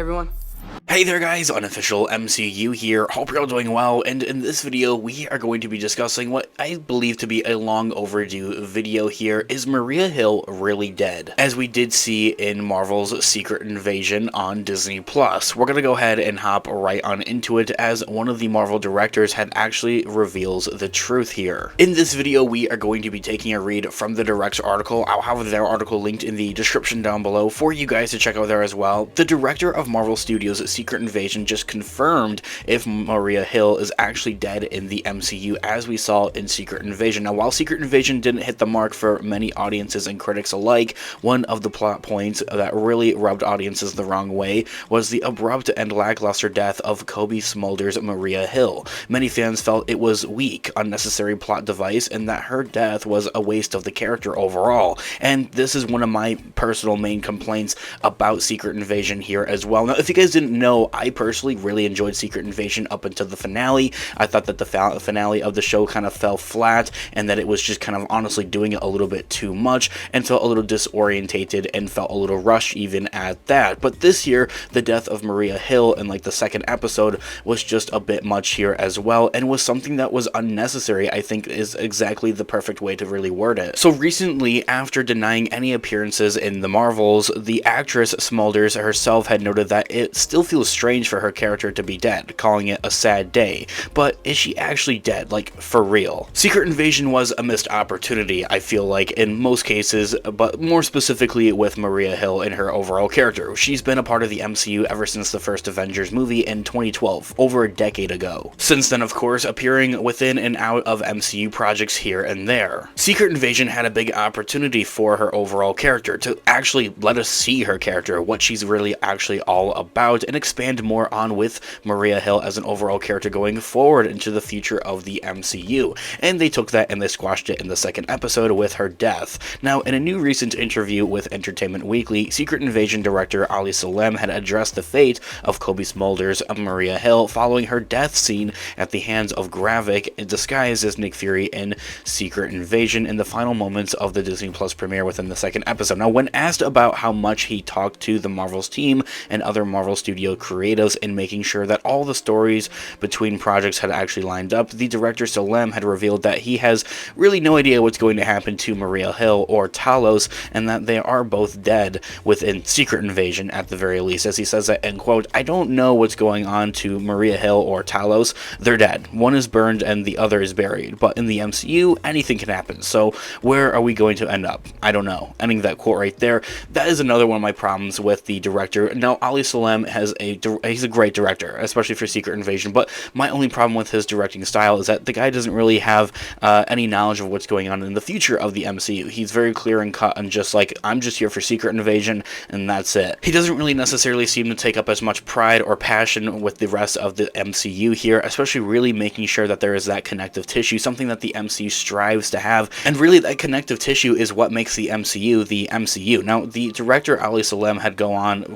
everyone. Hey there guys, Unofficial MCU here, hope you're all doing well, and in this video we are going to be discussing what I believe to be a long overdue video here. Is Maria Hill really dead? As we did see in Marvel's Secret Invasion on Disney+. We're gonna go ahead and hop right on into it, as one of the Marvel directors had actually reveals the truth here. In this video we are going to be taking a read from the direct's article. I'll have their article linked in the description down below for you guys to check out there as well. The director of Marvel Studios' Secret Invasion just confirmed if Maria Hill is actually dead in the MCU, as we saw in Secret Invasion. Now, while Secret Invasion didn't hit the mark for many audiences and critics alike, one of the plot points that really rubbed audiences the wrong way was the abrupt and lackluster death of Cobie Smulders' Maria Hill. Many fans felt it was weak, unnecessary plot device, and that her death was a waste of the character overall. And this is one of my personal main complaints about Secret Invasion here as well. Now, if you guys didn't know, I personally really enjoyed Secret Invasion up until the finale. I thought that the finale of the show kind of fell flat, and that it was just kind of honestly doing it a little bit too much, and felt a little disorientated, and felt a little rushed even at that. But this year, the death of Maria Hill in like the second episode was just a bit much here as well, and was something that was unnecessary. I think is exactly the perfect way to really word it. So recently, after denying any appearances in the Marvels, the actress Smulders herself had noted that it still feels strange for her character to be dead, calling it a sad day. But is she actually dead, like for real? Secret Invasion was a missed opportunity, I feel like, in most cases, but more specifically with Maria Hill and her overall character. She's been a part of the MCU ever since the first Avengers movie in 2012, over a decade ago. Since then, of course, appearing within and out of MCU projects here and there. Secret Invasion had a big opportunity for her overall character, to actually let us see her character, what she's really actually all about, and expand more on with Maria Hill as an overall character going forward into the future of the MCU. And they took that and they squashed it in the second episode with her death. Now, in a new recent interview with Entertainment Weekly, Secret Invasion director Ali Salem had addressed the fate of Cobie Smulders' Maria Hill following her death scene at the hands of Gravik, disguised as Nick Fury in Secret Invasion, in the final moments of the Disney Plus premiere within the second episode. Now, when asked about how much he talked to the Marvel's team and other Marvel Studio creatives in making sure that all the stories between projects had actually lined up, the director Salem had revealed that he has really no idea what's going to happen to Maria Hill or Talos, and that they are both dead within Secret Invasion at the very least. As he says that, end quote, "I don't know what's going on to Maria Hill or Talos. They're dead. One is burned and the other is buried. But in the MCU, anything can happen. So where are we going to end up? I don't know." Ending that quote right there. That is another one of my problems with the director. Now, Ali Salem he's a great director, especially for Secret Invasion, but my only problem with his directing style is that the guy doesn't really have any knowledge of what's going on in the future of the MCU. He's very clear and cut and just like, I'm just here for Secret Invasion, and that's it. He doesn't really necessarily seem to take up as much pride or passion with the rest of the MCU here, especially really making sure that there is that connective tissue, something that the MCU strives to have, and really that connective tissue is what makes the MCU the MCU. Now, the director Ali Salem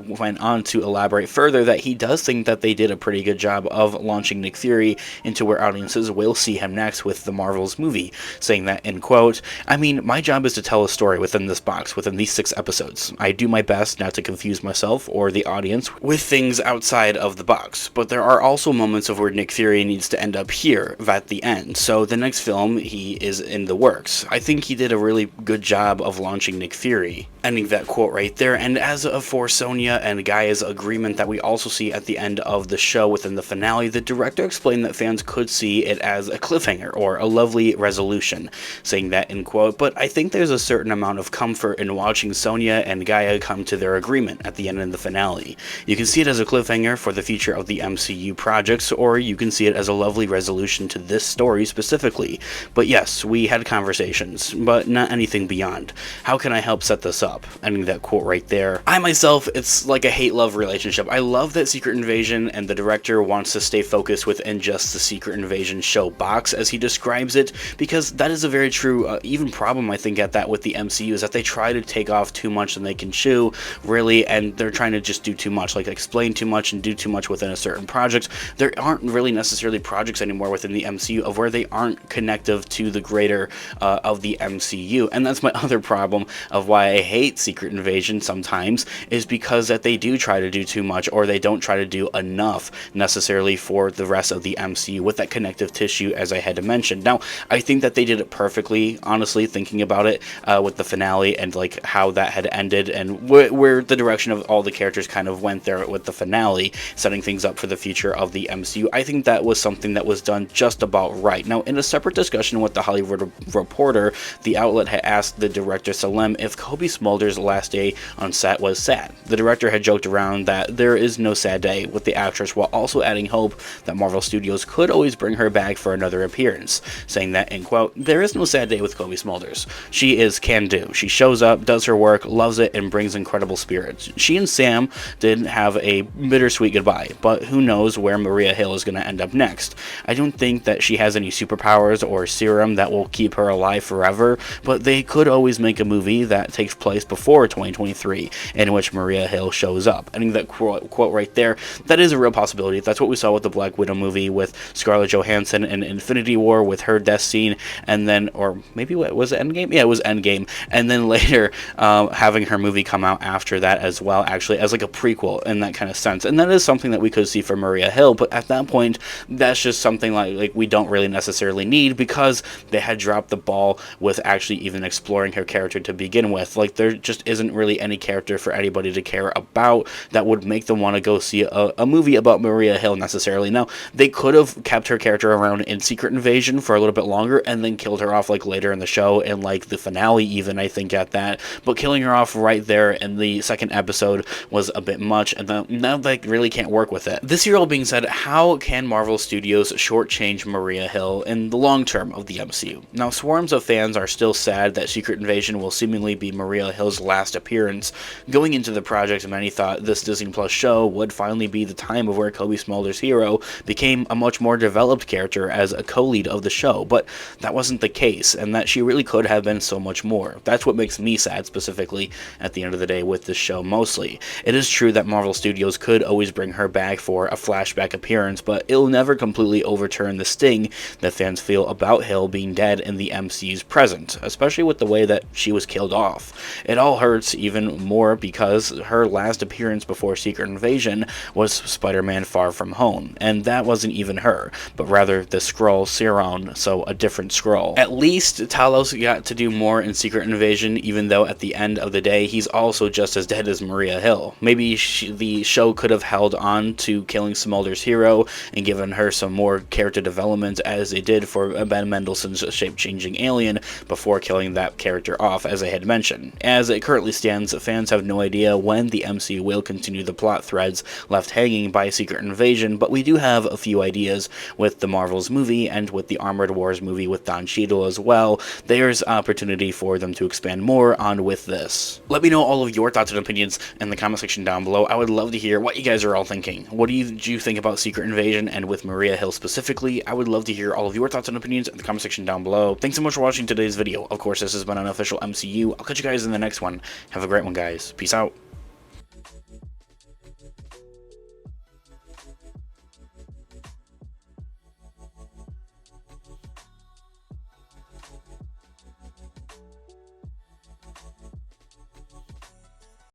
went on to elaborate further that he does think that they did a pretty good job of launching Nick Fury into where audiences will see him next with the Marvels movie, saying that, end quote, "I mean, my job is to tell a story within this box, within these 6 episodes. I do my best not to confuse myself or the audience with things outside of the box, but there are also moments of where Nick Fury needs to end up here at the end. So the next film, he is in the works. I think he did a really good job of launching Nick Fury." Ending that quote right there. And as for Sonya and Gaia's agreement that we also see at the end of the show within the finale, the director explained that fans could see it as a cliffhanger or a lovely resolution, saying that, end quote, "But I think there's a certain amount of comfort in watching Sonya and Gaia come to their agreement at the end of the finale. You can see it as a cliffhanger for the future of the MCU projects, or you can see it as a lovely resolution to this story specifically. But yes, we had conversations, but not anything beyond. How can I help set this up?" Ending that quote right there. I myself, it's like a hate-love relationship. I love that Secret Invasion and the director wants to stay focused within just the Secret Invasion show box, as he describes it, because that is a very true, even problem I think at that with the MCU, is that they try to take off too much than they can chew, really, and they're trying to just do too much, like explain too much and do too much within a certain project. There aren't really necessarily projects anymore within the MCU of where they aren't connective to the greater of the MCU, and that's my other problem of why I hate Secret Invasion sometimes, is because that they do try to do too much, or they don't try to do enough necessarily for the rest of the MCU with that connective tissue, as I had mentioned. Now, I think that they did it perfectly, honestly, thinking about it, with the finale and like how that had ended and where the direction of all the characters kind of went there with the finale, setting things up for the future of the MCU. I think that was something that was done just about right. Now, in a separate discussion with the Hollywood Reporter, the outlet had asked the director Salem if Kobe Smulders' last day on set was sad. The director had joked around that there is no sad day with the actress, while also adding hope that Marvel Studios could always bring her back for another appearance, saying that, in quote, "There is no sad day with Kobe Smulders. She is can-do. She shows up, does her work, loves it, and brings incredible spirits. She and Sam did have a bittersweet goodbye, but who knows where Maria Hill is going to end up next. I don't think that she has any superpowers or serum that will keep her alive forever, but they could always make a movie that takes place before 2023 in which Maria Hill shows up." I think that quote right there, that is a real possibility. That's what we saw with the Black Widow movie with Scarlett Johansson in Infinity War with her death scene, and then, or maybe what was it, Endgame? Yeah, it was Endgame, and then later having her movie come out after that as well, actually as like a prequel in that kind of sense. And that is something that we could see for Maria Hill, but at that point, that's just something like we don't really necessarily need, because they had dropped the ball with actually even exploring her character to begin with. Like, there just isn't really any character for anybody to care about that would make them want to go see a movie about Maria Hill necessarily. Now, they could have kept her character around in Secret Invasion for a little bit longer and then killed her off like later in the show, and like the finale even, I think, at that, but killing her off right there in the second episode was a bit much, and now they really can't work with it. This year all being said, how can Marvel Studios shortchange Maria Hill in the long term of the MCU? Now, swarms of fans are still sad that Secret Invasion will seemingly be Maria Hill's last appearance. Going into the project, many thought this Disney Plus show would finally be the time of where Kobe Smulders' hero became a much more developed character as a co-lead of the show, but that wasn't the case, and that she really could have been so much more. That's what makes me sad, specifically, at the end of the day, with this show mostly. It is true that Marvel Studios could always bring her back for a flashback appearance, but it'll never completely overturn the sting that fans feel about Hill being dead in the MCU's present, especially with the way that she was killed off. It all hurts even more because her last appearance before Secret Invasion was Spider-Man Far From Home, and that wasn't even her, but rather the Skrull Siron, so a different Skrull. At least Talos got to do more in Secret Invasion, even though at the end of the day he's also just as dead as Maria Hill. Maybe the show could have held on to killing Smulders' hero and given her some more character development, as they did for Ben Mendelsohn's shape-changing alien, before killing that character off, as I had mentioned. As it currently stands, fans have no idea when the MCU will continue the plot threads left hanging by Secret Invasion, but we do have a few ideas with the Marvels movie and with the Armored Wars movie with Don Cheadle as well. There's opportunity for them to expand more on with this. Let me know all of your thoughts and opinions in the comment section down below. I would love to hear what you guys are all thinking. What do you think about Secret Invasion, and with Maria Hill specifically? I would love to hear all of your thoughts and opinions in the comment section down below. Thanks so much for watching today's video. Of course, this has been Unofficial MCU. I'll catch you guys in the next one. Have a great one, guys. Peace out.